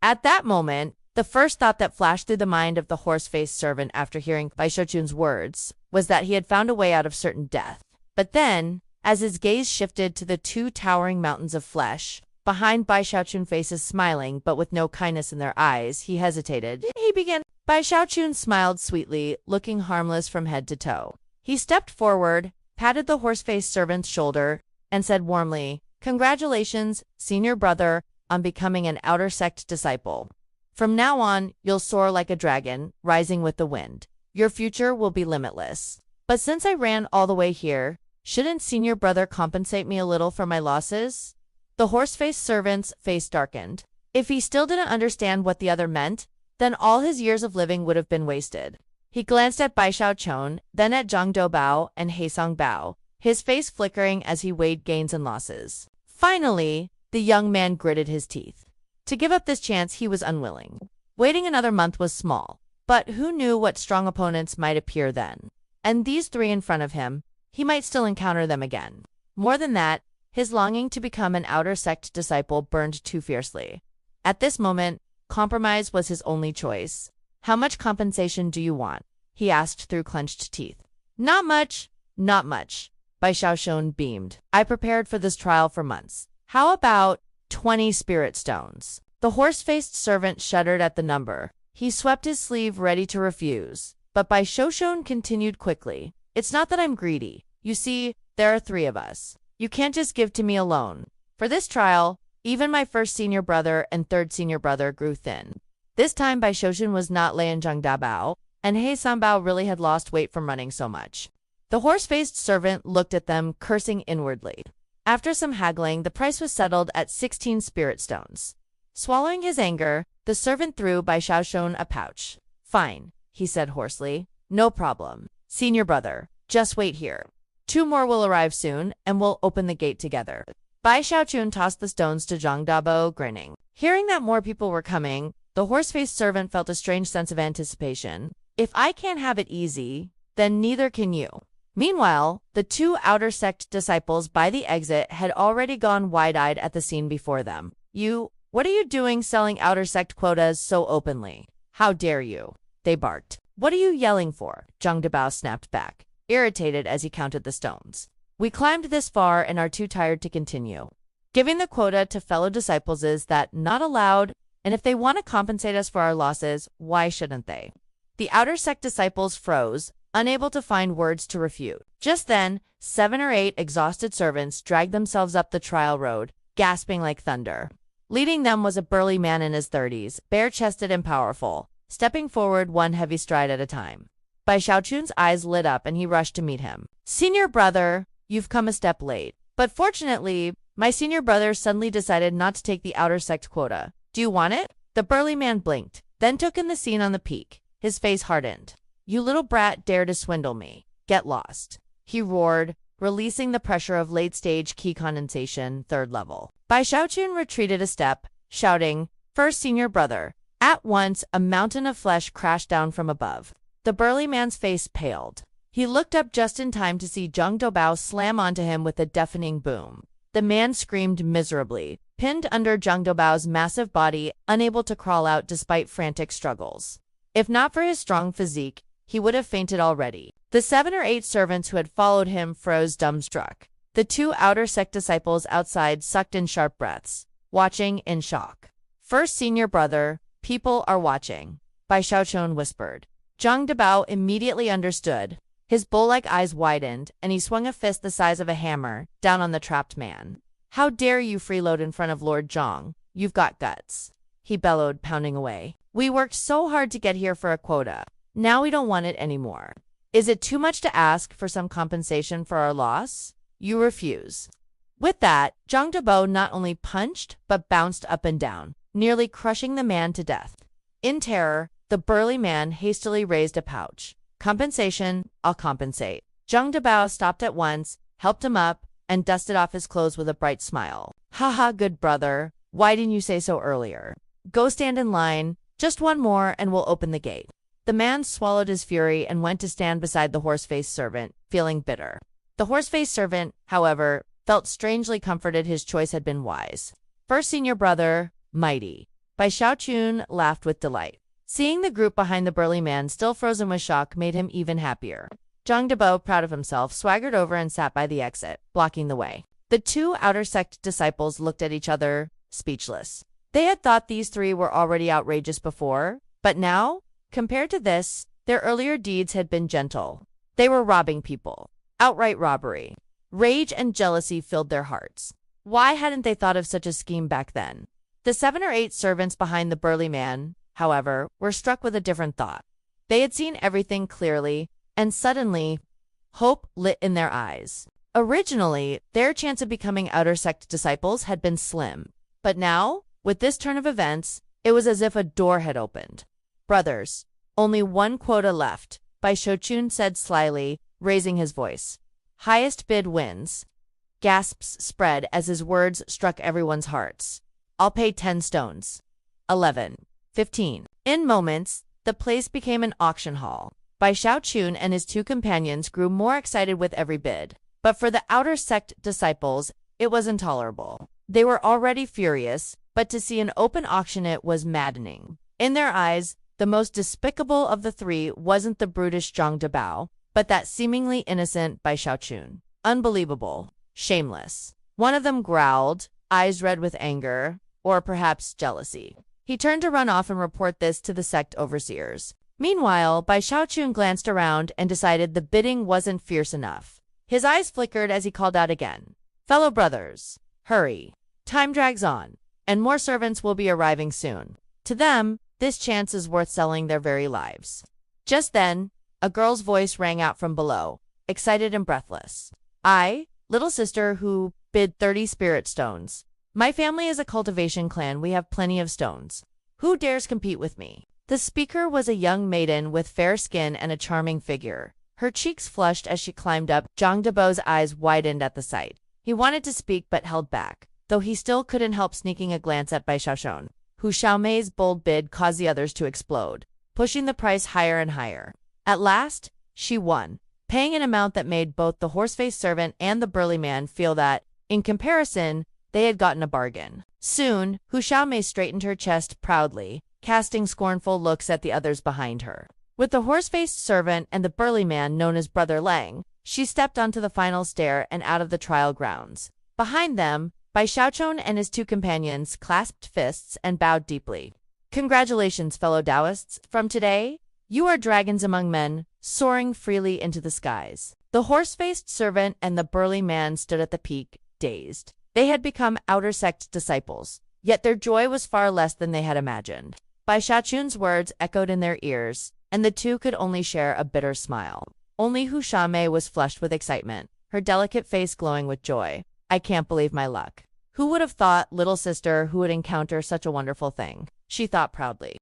At that moment, the first thought that flashed through the mind of the horse-faced servant after hearing Bai Shaochun's words was that he had found a way out of certain death. But then, as his gaze shifted to the two towering mountains of flesh, behind Bai Shaochun faces smiling but with no kindness in their eyes, he hesitated. He began. Bai Shaochun smiled sweetly, looking harmless from head to toe. He stepped forward, patted the horse-faced servant's shoulder, and said warmly, "Congratulations, senior brother, on becoming an outer sect disciple. From now on, you'll soar like a dragon, rising with the wind. Your future will be limitless. But since I ran all the way here, shouldn't senior brother compensate me a little for my losses?" The horse-faced servant's face darkened. If he still didn't understand what the other meant, then all his years of living would have been wasted. He glanced at Bai Shaochun, then at Zhang Doubao and He Songbao, his face flickering as he weighed gains and losses. Finally, the young man gritted his teeth. To give up this chance he was unwilling. Waiting another month was small, but who knew what strong opponents might appear then? And these three in front of him, he might still encounter them again. More than that, his longing to become an outer sect disciple burned too fiercely. At this moment, compromise was his only choice. "How much compensation do you want?" he asked through clenched teeth. "Not much, not much," Bai Shaochun beamed. "I prepared for this trial for months. How about 20 spirit stones?" The horse-faced servant shuddered at the number. He swept his sleeve ready to refuse, but Bai Shaochun continued quickly. "It's not that I'm greedy. You see, there are three of us. You can't just give to me alone. For this trial, even my first senior brother and third senior brother grew thin." This time Bai Shaochun was not Lei and Zhang Dabao, and He Songbao really had lost weight from running so much. The horse-faced servant looked at them, cursing inwardly. After some haggling, the price was settled at 16 spirit stones. Swallowing his anger, the servant threw Bai Shaochun a pouch. "Fine," he said hoarsely. "No problem. Senior brother, just wait here. 2 more will arrive soon, and we'll open the gate together." Bai Shaochun tossed the stones to Zhang Dabo, grinning. Hearing that more people were coming, the horse-faced servant felt a strange sense of anticipation. If I can't have it easy, then neither can you. Meanwhile, the two outer sect disciples by the exit had already gone wide-eyed at the scene before them. What are you doing selling outer sect quotas so openly? How dare you?" they barked. "What are you yelling for?" Zhang Dabao snapped back, irritated as he counted the stones. "We climbed this far and are too tired to continue. Giving the quota to fellow disciples is that not allowed, and if they want to compensate us for our losses, why shouldn't they?" The outer sect disciples froze, unable to find words to refute. Just then, 7 or 8 exhausted servants dragged themselves up the trial road, gasping like thunder. Leading them was a burly man in his 30s, bare-chested and powerful, stepping forward one heavy stride at a time. Bai Shaochun's eyes lit up and he rushed to meet him. "Senior brother, you've come a step late. But fortunately, my senior brother suddenly decided not to take the outer sect quota. Do you want it?" The burly man blinked, then took in the scene on the peak. His face hardened. "You little brat dare to swindle me. Get lost," he roared, releasing the pressure of late-stage key condensation, 3rd level. Bai Shaochun retreated a step, shouting, "First senior brother." At once, a mountain of flesh crashed down from above. The burly man's face paled. He looked up just in time to see Zhang Doubao slam onto him with a deafening boom. The man screamed miserably, pinned under Zhang Doubao's massive body, unable to crawl out despite frantic struggles. If not for his strong physique, he would have fainted already. The 7 or 8 servants who had followed him froze dumbstruck. The 2 outer sect disciples outside sucked in sharp breaths, watching in shock. "First senior brother, people are watching," Bai Shaochun whispered. Zhang Dabao immediately understood. His bull-like eyes widened, and he swung a fist the size of a hammer down on the trapped man. "How dare you freeload in front of Lord Zhang? You've got guts," he bellowed, pounding away. "We worked so hard to get here for a quota. Now we don't want it anymore. Is it too much to ask for some compensation for our loss? You refuse." With that, Zhang Dabo not only punched, but bounced up and down, nearly crushing the man to death. In terror, the burly man hastily raised a pouch. "Compensation, I'll compensate." Zhang Dabao stopped at once, helped him up, and dusted off his clothes with a bright smile. "Haha, good brother. Why didn't you say so earlier? Go stand in line. Just one more and we'll open the gate." The man swallowed his fury and went to stand beside the horse-faced servant, feeling bitter. The horse-faced servant, however, felt strangely comforted his choice had been wise. "First senior brother, mighty." Bai Xiaochun laughed with delight. Seeing the group behind the burly man still frozen with shock made him even happier. Zhang Debo, proud of himself, swaggered over and sat by the exit, blocking the way. The two outer sect disciples looked at each other, speechless. They had thought these three were already outrageous before, but now, compared to this, their earlier deeds had been gentle. They were robbing people. Outright robbery. Rage and jealousy filled their hearts. Why hadn't they thought of such a scheme back then? The 7 or 8 servants behind the burly man, however, were struck with a different thought. They had seen everything clearly, and suddenly, hope lit in their eyes. Originally, their chance of becoming outer sect disciples had been slim. But now, with this turn of events, it was as if a door had opened. Brothers, only one quota left, Bai Xiaochun said slyly, raising his voice. Highest bid wins. Gasps spread as his words struck everyone's hearts. I'll pay 10 stones. 11. 15. In moments, the place became an auction hall. Bai Xiaochun and his 2 companions grew more excited with every bid. But for the outer sect disciples, it was intolerable. They were already furious, but to see an open auction it was maddening. In their eyes, the most despicable of the 3 wasn't the brutish Zhang Debao, but that seemingly innocent Bai Xiaochun. Unbelievable. Shameless. One of them growled, eyes red with anger, or perhaps jealousy. He turned to run off and report this to the sect overseers. Meanwhile, Bai Xiaochun glanced around and decided the bidding wasn't fierce enough. His eyes flickered as he called out again. Fellow brothers, hurry. Time drags on, and more servants will be arriving soon. To them, this chance is worth selling their very lives. Just then, a girl's voice rang out from below, excited and breathless. I, little sister who bid 30 spirit stones. My family is a cultivation clan. We have plenty of stones. Who dares compete with me? The speaker was a young maiden with fair skin and a charming figure. Her cheeks flushed as she climbed up. Zhang Debo's eyes widened at the sight. He wanted to speak but held back, though he still couldn't help sneaking a glance at Bai Xiaochun, who Xiaomei's bold bid caused the others to explode, pushing the price higher and higher. At last, she won, paying an amount that made both the horse-faced servant and the burly man feel that, in comparison, they had gotten a bargain. Soon, Hu Xiaomei straightened her chest proudly, casting scornful looks at the others behind her. With the horse-faced servant and the burly man known as Brother Lang, she stepped onto the final stair and out of the trial grounds. Behind them, Bai Xiaochun and his 2 companions clasped fists and bowed deeply. Congratulations, fellow Taoists. From today, you are dragons among men, soaring freely into the skies. The horse-faced servant and the burly man stood at the peak, dazed. They had become outer sect disciples, yet their joy was far less than they had imagined. Bai Xiaochun's words echoed in their ears, and the 2 could only share a bitter smile. Only Hu Xiaomei was flushed with excitement, her delicate face glowing with joy. I can't believe my luck. Who would have thought, little sister, who would encounter such a wonderful thing? She thought proudly.